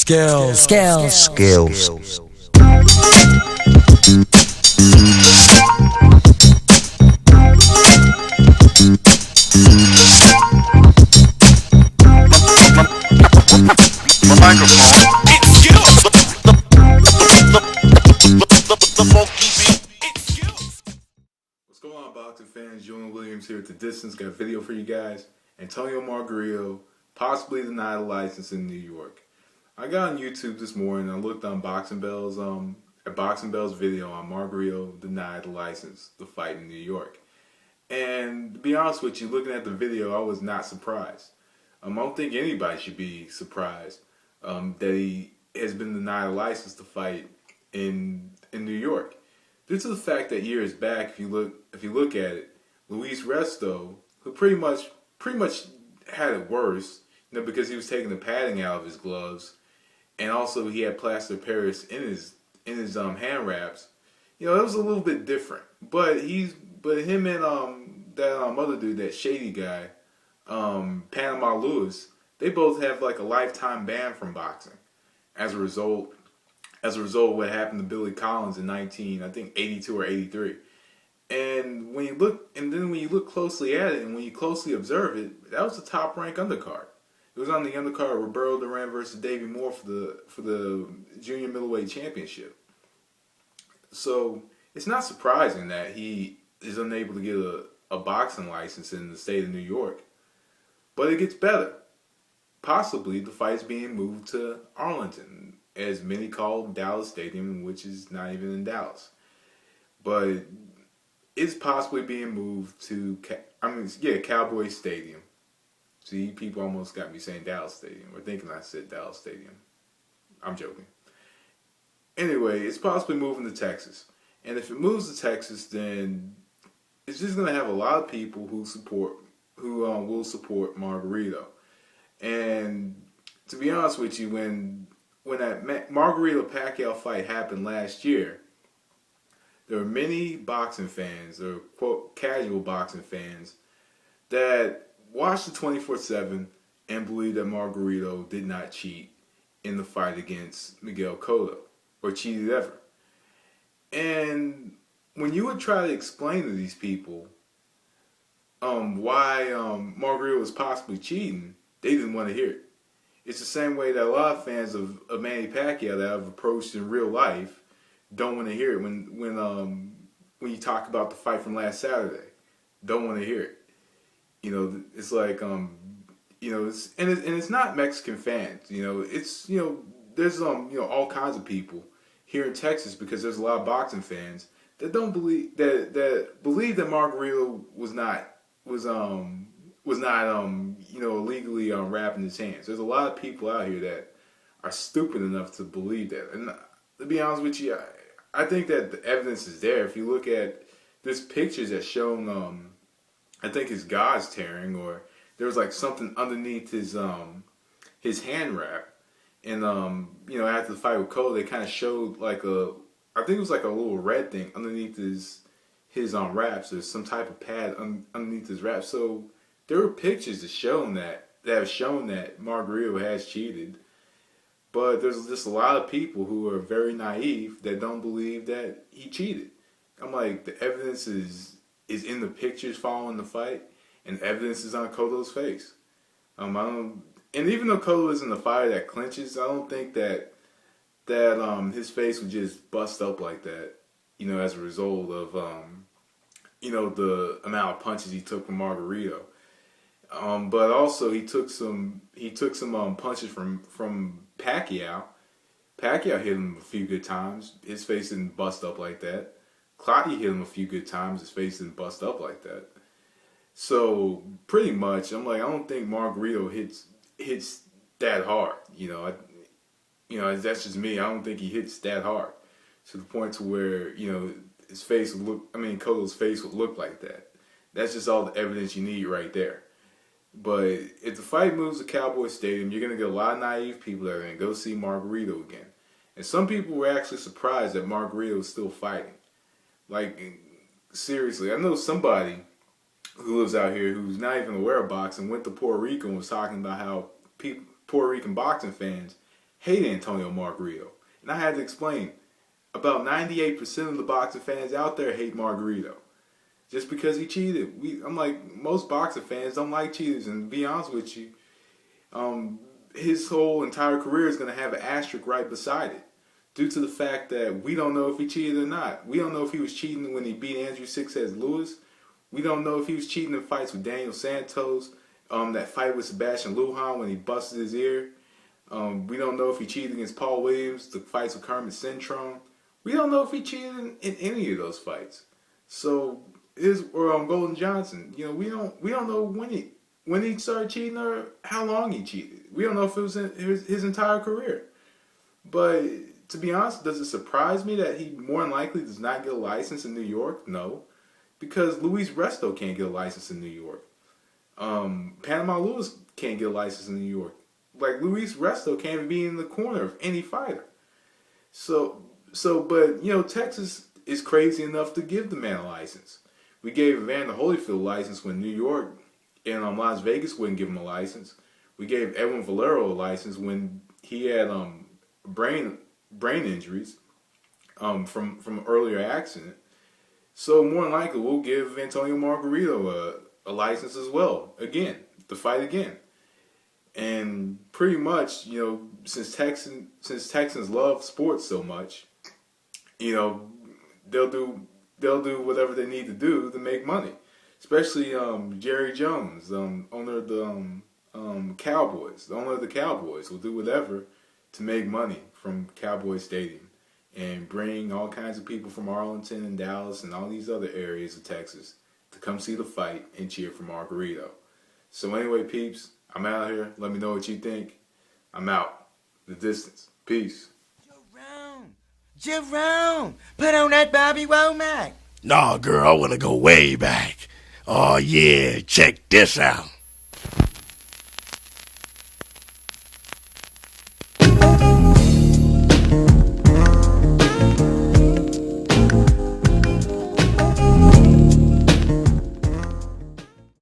Skills. What's going on, boxing fans? Julian Williams here at The Distance. Got a video for you guys. Antonio Margarito possibly denied a license in New York. I got on YouTube this morning. I looked on Boxing Bell's video on Margarito denied the license to fight in New York. And to be honest with you, looking at the video, I was not surprised. I don't think anybody should be surprised that he has been denied a license to fight in New York. Due to the fact that years back, if you look at it, Luis Resto, who pretty much had it worse, because he was taking the padding out of his gloves, and also he had plaster of Paris in his hand wraps. It was a little bit different. But him and that other dude, that shady guy, Panama Lewis, they both have like a lifetime ban from boxing as a result of what happened to Billy Collins in 1982 or 83. And when you look closely at it, and when you closely observe it, that was the top rank undercard. It was on the undercard of Roberto Duran versus Davey Moore for the junior middleweight championship. So it's not surprising that he is unable to get a boxing license in the state of New York. But it gets better. Possibly the fight's being moved to Arlington, as many call Dallas Stadium, which is not even in Dallas. But it's possibly being moved to Cowboy Stadium. See, people almost got me saying Dallas Stadium, or thinking I said Dallas Stadium. I'm joking. Anyway, it's possibly moving to Texas. And if it moves to Texas, then it's just going to have a lot of people who will support Margarito. And to be honest with you, when that Margarito Pacquiao fight happened last year, there were many boxing fans, or quote casual boxing fans, that watched the 24/7 and believed that Margarito did not cheat in the fight against Miguel Cotto, or cheated ever. And when you would try to explain to these people why Margarito was possibly cheating, they didn't want to hear it. It's the same way that a lot of fans of Manny Pacquiao that I've approached in real life don't want to hear it when you talk about the fight from last Saturday. Don't want to hear it. It's like it's not Mexican fans. There's all kinds of people here in Texas, because there's a lot of boxing fans that don't believe that Margarito was not illegally wrapping his hands. There's a lot of people out here that are stupid enough to believe that. And to be honest with you, I think that the evidence is there. If you look at this pictures that shown, I think his gauze tearing, or there was like something underneath his hand wrap. And after the fight with Cole, they kind of showed I think it was like a little red thing underneath his wraps. There's some type of pad underneath his wraps. So there were pictures that have shown that Margarito has cheated. But there's just a lot of people who are very naive that don't believe that he cheated. I'm like, the evidence is in the pictures following the fight, and evidence is on Cotto's face. And even though Cotto isn't a fighter that clinches, I don't think that his face would just bust up like that, as a result of the amount of punches he took from Margarito. But also he took some punches from Pacquiao. Pacquiao hit him a few good times. His face didn't bust up like that. Clottey hit him a few good times. His face didn't bust up like that. So pretty much, I'm like, I don't think Margarito hits that hard. That's just me. I don't think he hits that hard to the point to where his face would look. Cotto's face would look like that. That's just all the evidence you need right there. But if the fight moves to Cowboy Stadium, you're going to get a lot of naive people that are going to go see Margarito again. And some people were actually surprised that Margarito is still fighting. Like, seriously, I know somebody who lives out here who's not even aware of boxing went to Puerto Rico and was talking about how Puerto Rican boxing fans hate Antonio Margarito. And I had to explain, about 98% of the boxing fans out there hate Margarito. Just because he cheated. I'm like, most boxing fans don't like cheaters. And to be honest with you, his whole entire career is going to have an asterisk right beside it. Due to the fact that we don't know if he cheated or not. We don't know if he was cheating when he beat Andrew Sixheads Lewis. We don't know if he was cheating in fights with Daniel Santos. That fight with Sebastian Lujan when he busted his ear. We don't know if he cheated against Paul Williams, the fights with Kermit Cintron. We don't know if he cheated in any of those fights. So Golden Johnson, we don't know when he started cheating or how long he cheated. We don't know if it was in his entire career. But to be honest, does it surprise me that he more than likely does not get a license in New York? No, because Luis Resto can't get a license in New York. Panama Lewis can't get a license in New York. Like, Luis Resto can't even be in the corner of any fighter. But Texas is crazy enough to give the man a license. We gave Evander Holyfield a license when New York and Las Vegas wouldn't give him a license. We gave Edwin Valero a license when he had brain injuries from an earlier accident. So more than likely, we'll give Antonio Margarito a license as well, again, to fight again. And pretty much, since Texans love sports so much, they'll do whatever they need to do to make money. Especially Jerry Jones, owner of the Cowboys. The owner of the Cowboys will do whatever to make money from Cowboy Stadium and bring all kinds of people from Arlington and Dallas and all these other areas of Texas to come see the fight and cheer for Margarito. So anyway, peeps, I'm out here. Let me know what you think. I'm out. The Distance. Peace. Jerome, put on that Bobby Womack. Nah, girl, I want to go way back. Oh, yeah, check this out.